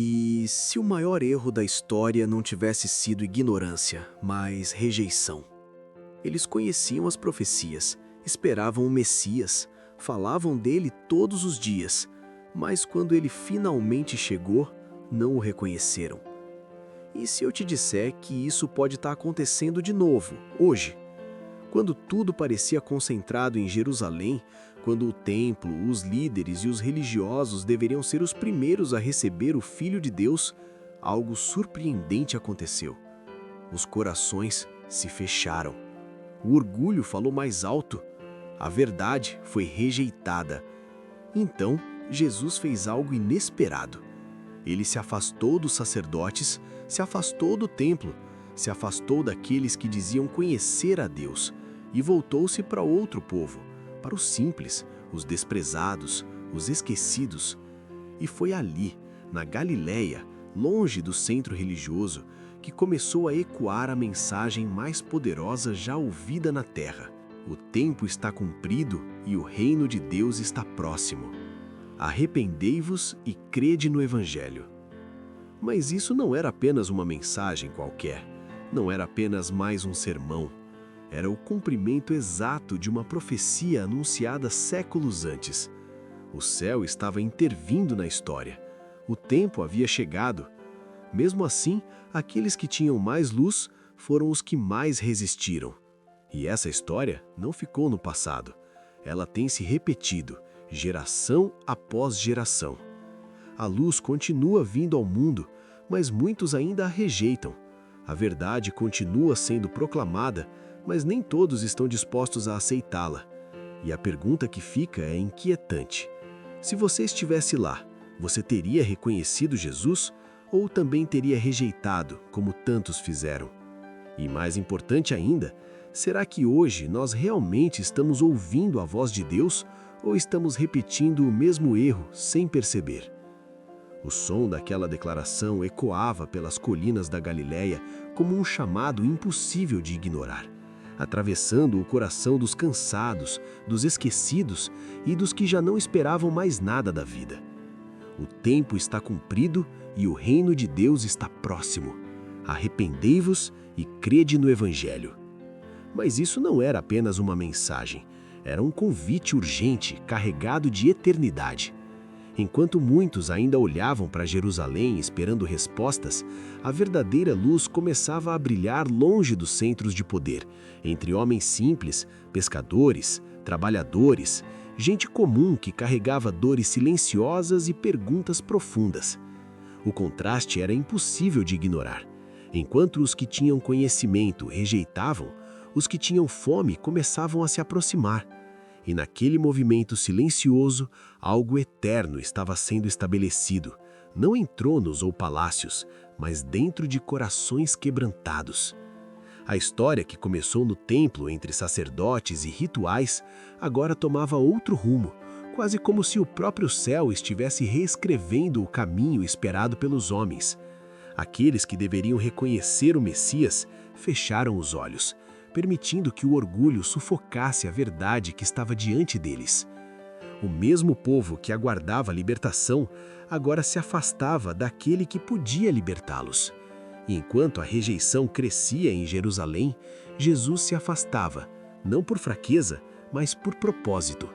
E se o maior erro da história não tivesse sido ignorância, mas rejeição? Eles conheciam as profecias, esperavam o Messias, falavam dele todos os dias, mas quando ele finalmente chegou, não o reconheceram. E se eu te disser que isso pode estar acontecendo de novo, hoje? Quando tudo parecia concentrado em Jerusalém, quando o templo, os líderes e os religiosos deveriam ser os primeiros a receber o Filho de Deus, algo surpreendente aconteceu. Os corações se fecharam. O orgulho falou mais alto. A verdade foi rejeitada. Então, Jesus fez algo inesperado. Ele se afastou dos sacerdotes, se afastou do templo, se afastou daqueles que diziam conhecer a Deus e voltou-se para outro povo, para os simples, os desprezados, os esquecidos. E foi ali, na Galileia, longe do centro religioso, que começou a ecoar a mensagem mais poderosa já ouvida na terra. O tempo está cumprido e o reino de Deus está próximo. Arrependei-vos e crede no Evangelho. Mas isso não era apenas uma mensagem qualquer, não era apenas mais um sermão. Era o cumprimento exato de uma profecia anunciada séculos antes. O céu estava intervindo na história. O tempo havia chegado. Mesmo assim, aqueles que tinham mais luz foram os que mais resistiram. E essa história não ficou no passado. Ela tem se repetido, geração após geração. A luz continua vindo ao mundo, mas muitos ainda a rejeitam. A verdade continua sendo proclamada, mas nem todos estão dispostos a aceitá-la. E a pergunta que fica é inquietante. Se você estivesse lá, você teria reconhecido Jesus ou também teria rejeitado, como tantos fizeram? E mais importante ainda, será que hoje nós realmente estamos ouvindo a voz de Deus ou estamos repetindo o mesmo erro sem perceber? O som daquela declaração ecoava pelas colinas da Galileia como um chamado impossível de ignorar, atravessando o coração dos cansados, dos esquecidos e dos que já não esperavam mais nada da vida. O tempo está cumprido e o reino de Deus está próximo. Arrependei-vos e crede no Evangelho. Mas isso não era apenas uma mensagem, era um convite urgente, carregado de eternidade. Enquanto muitos ainda olhavam para Jerusalém esperando respostas, a verdadeira luz começava a brilhar longe dos centros de poder, entre homens simples, pescadores, trabalhadores, gente comum que carregava dores silenciosas e perguntas profundas. O contraste era impossível de ignorar. Enquanto os que tinham conhecimento rejeitavam, os que tinham fome começavam a se aproximar. E naquele movimento silencioso, algo eterno estava sendo estabelecido, não em tronos ou palácios, mas dentro de corações quebrantados. A história que começou no templo entre sacerdotes e rituais agora tomava outro rumo, quase como se o próprio céu estivesse reescrevendo o caminho esperado pelos homens. Aqueles que deveriam reconhecer o Messias fecharam os olhos, permitindo que o orgulho sufocasse a verdade que estava diante deles. O mesmo povo que aguardava a libertação agora se afastava daquele que podia libertá-los. E enquanto a rejeição crescia em Jerusalém, Jesus se afastava, não por fraqueza, mas por propósito.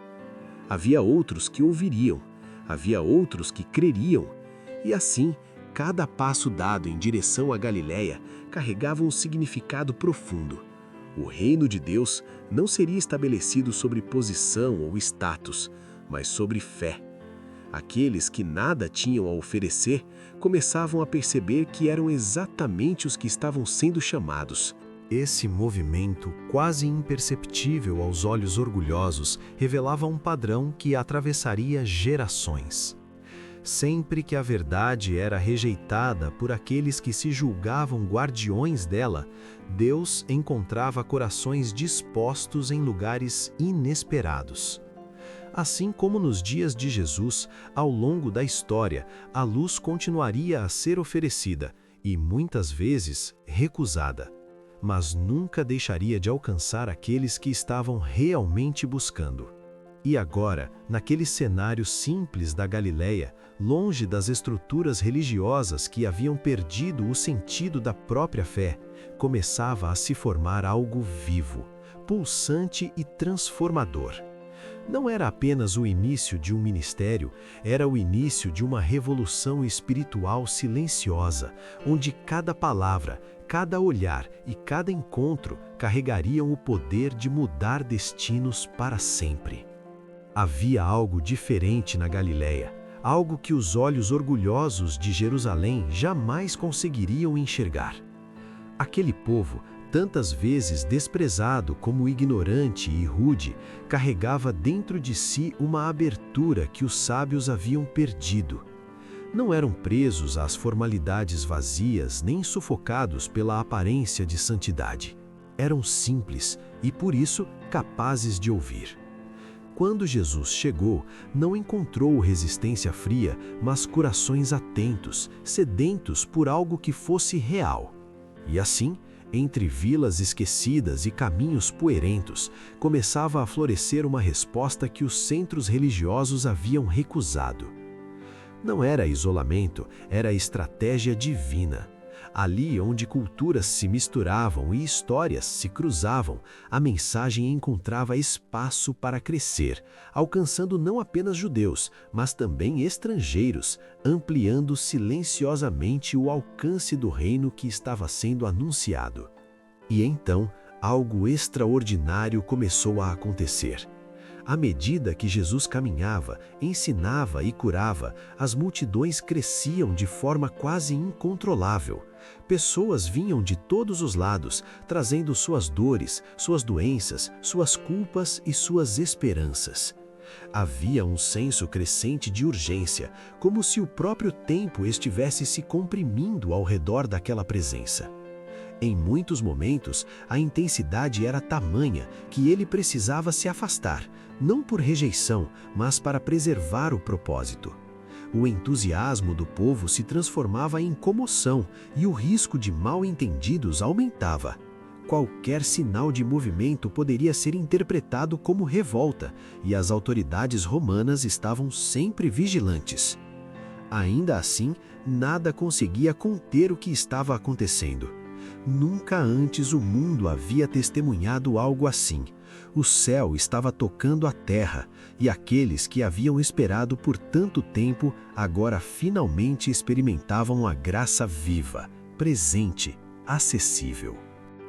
Havia outros que ouviriam, havia outros que creriam, e assim, cada passo dado em direção à Galileia carregava um significado profundo. O reino de Deus não seria estabelecido sobre posição ou status, mas sobre fé. Aqueles que nada tinham a oferecer começavam a perceber que eram exatamente os que estavam sendo chamados. Esse movimento, quase imperceptível aos olhos orgulhosos, revelava um padrão que atravessaria gerações. Sempre que a verdade era rejeitada por aqueles que se julgavam guardiões dela, Deus encontrava corações dispostos em lugares inesperados. Assim como nos dias de Jesus, ao longo da história, a luz continuaria a ser oferecida e, muitas vezes, recusada, mas nunca deixaria de alcançar aqueles que estavam realmente buscando. E agora, naquele cenário simples da Galileia, longe das estruturas religiosas que haviam perdido o sentido da própria fé, começava a se formar algo vivo, pulsante e transformador. Não era apenas o início de um ministério, era o início de uma revolução espiritual silenciosa, onde cada palavra, cada olhar e cada encontro carregariam o poder de mudar destinos para sempre. Havia algo diferente na Galileia, algo que os olhos orgulhosos de Jerusalém jamais conseguiriam enxergar. Aquele povo, tantas vezes desprezado como ignorante e rude, carregava dentro de si uma abertura que os sábios haviam perdido. Não eram presos às formalidades vazias nem sufocados pela aparência de santidade. Eram simples e, por isso, capazes de ouvir. Quando Jesus chegou, não encontrou resistência fria, mas corações atentos, sedentos por algo que fosse real. E assim, entre vilas esquecidas e caminhos poeirentos, começava a florescer uma resposta que os centros religiosos haviam recusado. Não era isolamento, era estratégia divina. Ali onde culturas se misturavam e histórias se cruzavam, a mensagem encontrava espaço para crescer, alcançando não apenas judeus, mas também estrangeiros, ampliando silenciosamente o alcance do reino que estava sendo anunciado. E então, algo extraordinário começou a acontecer. À medida que Jesus caminhava, ensinava e curava, as multidões cresciam de forma quase incontrolável. Pessoas vinham de todos os lados, trazendo suas dores, suas doenças, suas culpas e suas esperanças. Havia um senso crescente de urgência, como se o próprio tempo estivesse se comprimindo ao redor daquela presença. Em muitos momentos, a intensidade era tamanha que ele precisava se afastar, não por rejeição, mas para preservar o propósito. O entusiasmo do povo se transformava em comoção e o risco de mal-entendidos aumentava. Qualquer sinal de movimento poderia ser interpretado como revolta, e as autoridades romanas estavam sempre vigilantes. Ainda assim, nada conseguia conter o que estava acontecendo. Nunca antes o mundo havia testemunhado algo assim. O céu estava tocando a terra, e aqueles que haviam esperado por tanto tempo agora finalmente experimentavam a graça viva, presente, acessível.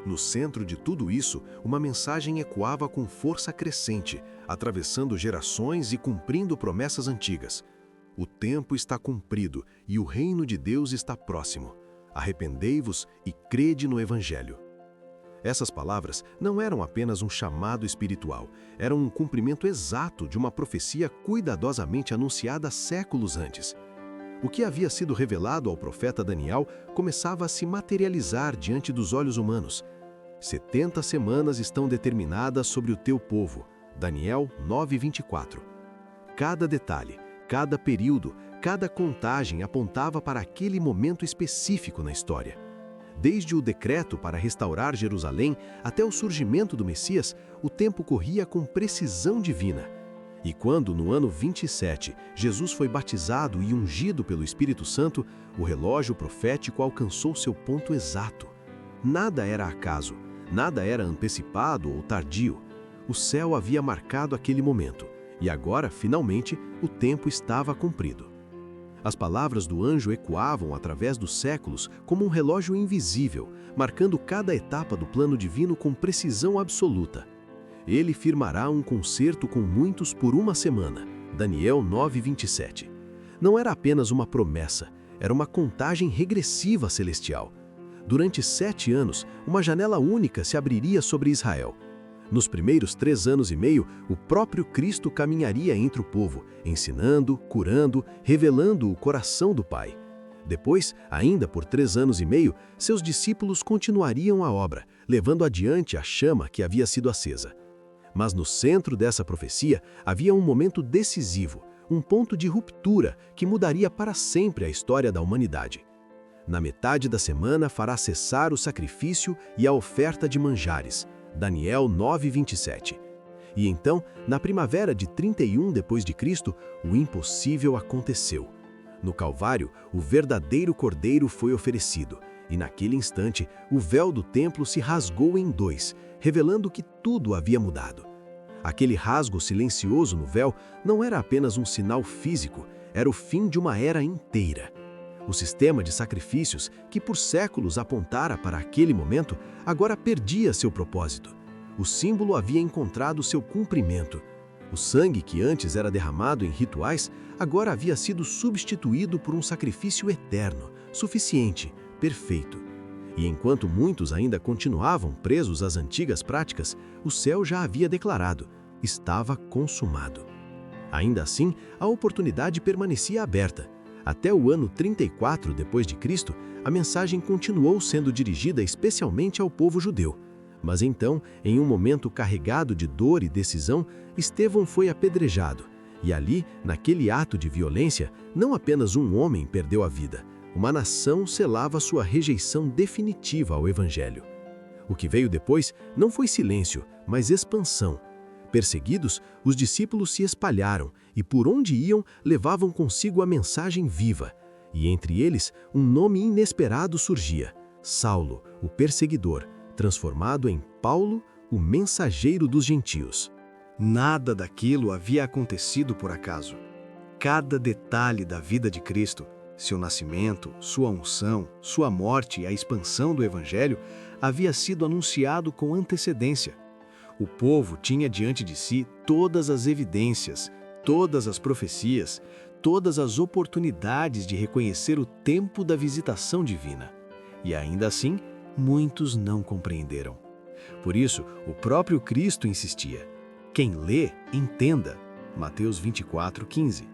No centro de tudo isso, uma mensagem ecoava com força crescente, atravessando gerações e cumprindo promessas antigas. O tempo está cumprido e o reino de Deus está próximo. Arrependei-vos e crede no Evangelho. Essas palavras não eram apenas um chamado espiritual, eram um cumprimento exato de uma profecia cuidadosamente anunciada séculos antes. O que havia sido revelado ao profeta Daniel começava a se materializar diante dos olhos humanos. 70 semanas estão determinadas sobre o teu povo. Daniel 9:24. Cada detalhe, cada período, cada contagem apontava para aquele momento específico na história. Desde o decreto para restaurar Jerusalém até o surgimento do Messias, o tempo corria com precisão divina. E quando, no ano 27, Jesus foi batizado e ungido pelo Espírito Santo, o relógio profético alcançou seu ponto exato. Nada era acaso, nada era antecipado ou tardio. O céu havia marcado aquele momento, e agora, finalmente, o tempo estava cumprido. As palavras do anjo ecoavam através dos séculos como um relógio invisível, marcando cada etapa do plano divino com precisão absoluta. Ele firmará um concerto com muitos por uma semana. Daniel 9:27. Não era apenas uma promessa, era uma contagem regressiva celestial. Durante 7 anos, uma janela única se abriria sobre Israel. Nos primeiros 3 anos e meio, o próprio Cristo caminharia entre o povo, ensinando, curando, revelando o coração do Pai. Depois, ainda por 3 anos e meio, seus discípulos continuariam a obra, levando adiante a chama que havia sido acesa. Mas no centro dessa profecia havia um momento decisivo, um ponto de ruptura que mudaria para sempre a história da humanidade. Na metade da semana fará cessar o sacrifício e a oferta de manjares. Daniel 9:27. E então, na primavera de 31 d.C., o impossível aconteceu. No Calvário, o verdadeiro Cordeiro foi oferecido, e naquele instante, o véu do templo se rasgou em dois, revelando que tudo havia mudado. Aquele rasgo silencioso no véu não era apenas um sinal físico, era o fim de uma era inteira. O sistema de sacrifícios, que por séculos apontara para aquele momento, agora perdia seu propósito. O símbolo havia encontrado seu cumprimento. O sangue que antes era derramado em rituais, agora havia sido substituído por um sacrifício eterno, suficiente, perfeito. E enquanto muitos ainda continuavam presos às antigas práticas, o céu já havia declarado: estava consumado. Ainda assim, a oportunidade permanecia aberta. Até o ano 34 d.C., a mensagem continuou sendo dirigida especialmente ao povo judeu. Mas então, em um momento carregado de dor e decisão, Estevão foi apedrejado. E ali, naquele ato de violência, não apenas um homem perdeu a vida, uma nação selava sua rejeição definitiva ao Evangelho. O que veio depois não foi silêncio, mas expansão. Perseguidos, os discípulos se espalharam e, por onde iam, levavam consigo a mensagem viva. E entre eles, um nome inesperado surgia: Saulo, o perseguidor, transformado em Paulo, o mensageiro dos gentios. Nada daquilo havia acontecido por acaso. Cada detalhe da vida de Cristo, seu nascimento, sua unção, sua morte e a expansão do Evangelho, havia sido anunciado com antecedência. O povo tinha diante de si todas as evidências, todas as profecias, todas as oportunidades de reconhecer o tempo da visitação divina. E ainda assim, muitos não compreenderam. Por isso, o próprio Cristo insistia: quem lê, entenda. Mateus 24:15.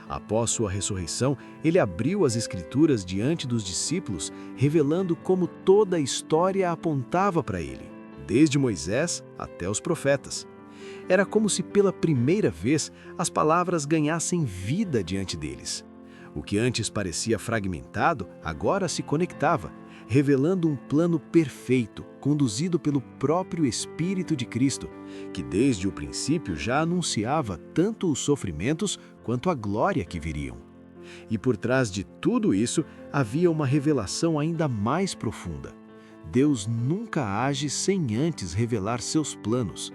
Após sua ressurreição, ele abriu as Escrituras diante dos discípulos, revelando como toda a história apontava para ele, desde Moisés até os profetas. Era como se pela primeira vez as palavras ganhassem vida diante deles. O que antes parecia fragmentado, agora se conectava, revelando um plano perfeito, conduzido pelo próprio Espírito de Cristo, que desde o princípio já anunciava tanto os sofrimentos quanto a glória que viriam. E por trás de tudo isso, havia uma revelação ainda mais profunda. Deus nunca age sem antes revelar seus planos.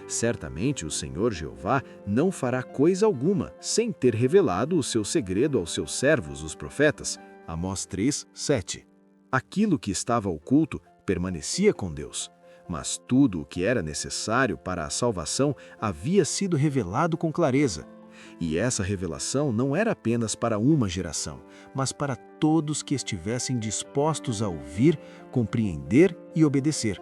Certamente o Senhor Jeová não fará coisa alguma sem ter revelado o seu segredo aos seus servos, os profetas. Amós 3:7. Aquilo que estava oculto permanecia com Deus, mas tudo o que era necessário para a salvação havia sido revelado com clareza. E essa revelação não era apenas para uma geração, mas para todos que estivessem dispostos a ouvir, compreender e obedecer.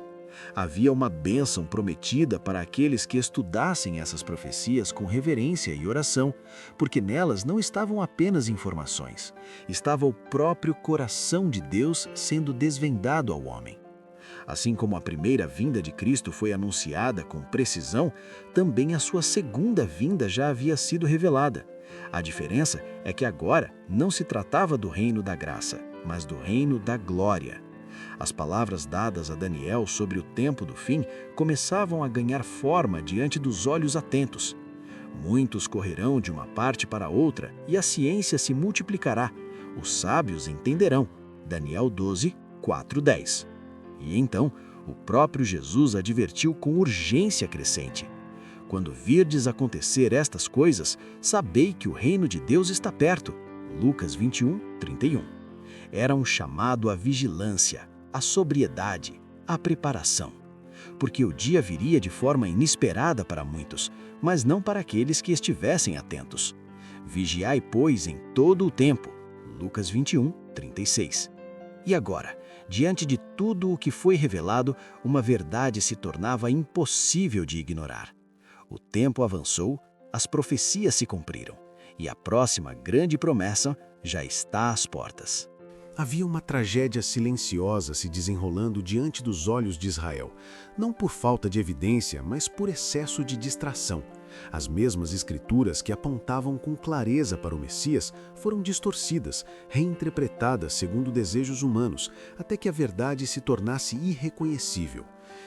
Havia uma bênção prometida para aqueles que estudassem essas profecias com reverência e oração, porque nelas não estavam apenas informações, estava o próprio coração de Deus sendo desvendado ao homem. Assim como a primeira vinda de Cristo foi anunciada com precisão, também a sua segunda vinda já havia sido revelada. A diferença é que agora não se tratava do reino da graça, mas do reino da glória. As palavras dadas a Daniel sobre o tempo do fim começavam a ganhar forma diante dos olhos atentos. Muitos correrão de uma parte para outra e a ciência se multiplicará. Os sábios entenderão. Daniel 12:4-10. E então, o próprio Jesus advertiu com urgência crescente: quando virdes acontecer estas coisas, sabei que o reino de Deus está perto. Lucas 21:31. Era um chamado à vigilância, à sobriedade, à preparação. Porque o dia viria de forma inesperada para muitos, mas não para aqueles que estivessem atentos. Vigiai, pois, em todo o tempo. Lucas 21:36. E agora, diante de tudo o que foi revelado, uma verdade se tornava impossível de ignorar. O tempo avançou, as profecias se cumpriram, e a próxima grande promessa já está às portas. Havia uma tragédia silenciosa se desenrolando diante dos olhos de Israel, não por falta de evidência, mas por excesso de distração. As mesmas escrituras que apontavam com clareza para o Messias foram distorcidas, reinterpretadas segundo desejos humanos, até que a verdade se tornasse irreconhecível.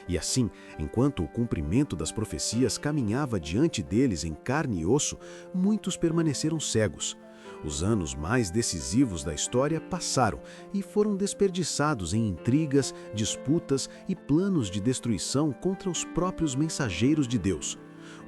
E assim, enquanto o cumprimento das profecias caminhava diante deles em carne e osso, muitos permaneceram cegos. Os anos mais decisivos da história passaram e foram desperdiçados em intrigas, disputas e planos de destruição contra os próprios mensageiros de Deus.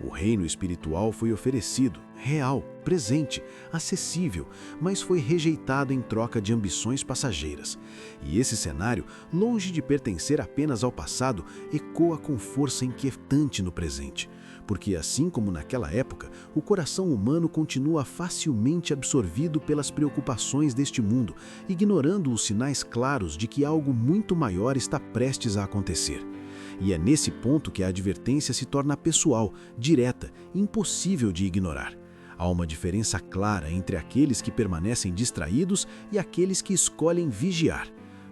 O reino espiritual foi oferecido, real, presente, acessível, mas foi rejeitado em troca de ambições passageiras. E esse cenário, longe de pertencer apenas ao passado, ecoa com força inquietante no presente. Porque, assim como naquela época, o coração humano continua facilmente absorvido pelas preocupações deste mundo, ignorando os sinais claros de que algo muito maior está prestes a acontecer. E é nesse ponto que a advertência se torna pessoal, direta, impossível de ignorar. Há uma diferença clara entre aqueles que permanecem distraídos e aqueles que escolhem vigiar.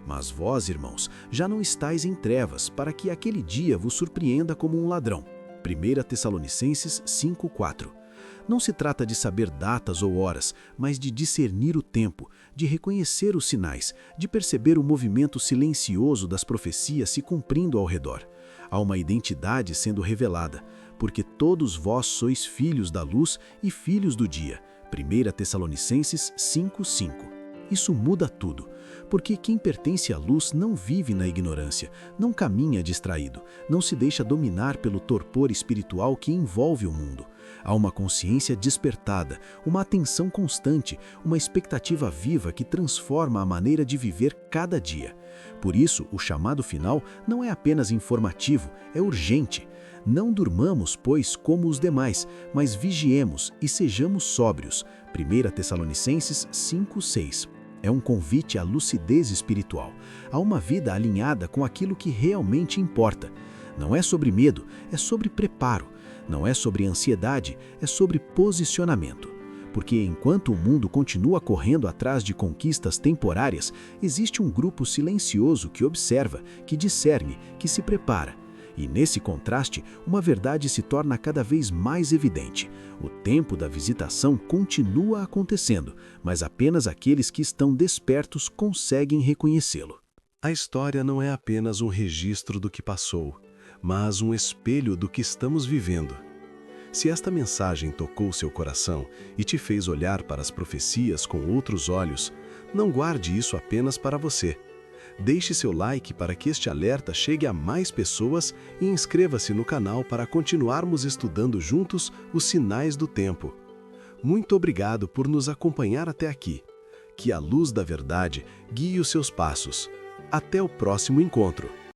Mas vós, irmãos, já não estáis em trevas, para que aquele dia vos surpreenda como um ladrão. 1 Tessalonicenses 5:4. Não se trata de saber datas ou horas, mas de discernir o tempo, de reconhecer os sinais, de perceber o movimento silencioso das profecias se cumprindo ao redor. Há uma identidade sendo revelada, porque todos vós sois filhos da luz e filhos do dia. 1 Tessalonicenses 5:5. Isso muda tudo, porque quem pertence à luz não vive na ignorância, não caminha distraído, não se deixa dominar pelo torpor espiritual que envolve o mundo. Há uma consciência despertada, uma atenção constante, uma expectativa viva que transforma a maneira de viver cada dia. Por isso, o chamado final não é apenas informativo, é urgente. Não durmamos, pois, como os demais, mas vigiemos e sejamos sóbrios. 1 Tessalonicenses 5:6. É um convite à lucidez espiritual, a uma vida alinhada com aquilo que realmente importa. Não é sobre medo, é sobre preparo. Não é sobre ansiedade, é sobre posicionamento. Porque enquanto o mundo continua correndo atrás de conquistas temporárias, existe um grupo silencioso que observa, que discerne, que se prepara. E nesse contraste, uma verdade se torna cada vez mais evidente. O tempo da visitação continua acontecendo, mas apenas aqueles que estão despertos conseguem reconhecê-lo. A história não é apenas um registro do que passou, mas um espelho do que estamos vivendo. Se esta mensagem tocou seu coração e te fez olhar para as profecias com outros olhos, não guarde isso apenas para você. Deixe seu like para que este alerta chegue a mais pessoas e inscreva-se no canal para continuarmos estudando juntos os sinais do tempo. Muito obrigado por nos acompanhar até aqui. Que a luz da verdade guie os seus passos. Até o próximo encontro.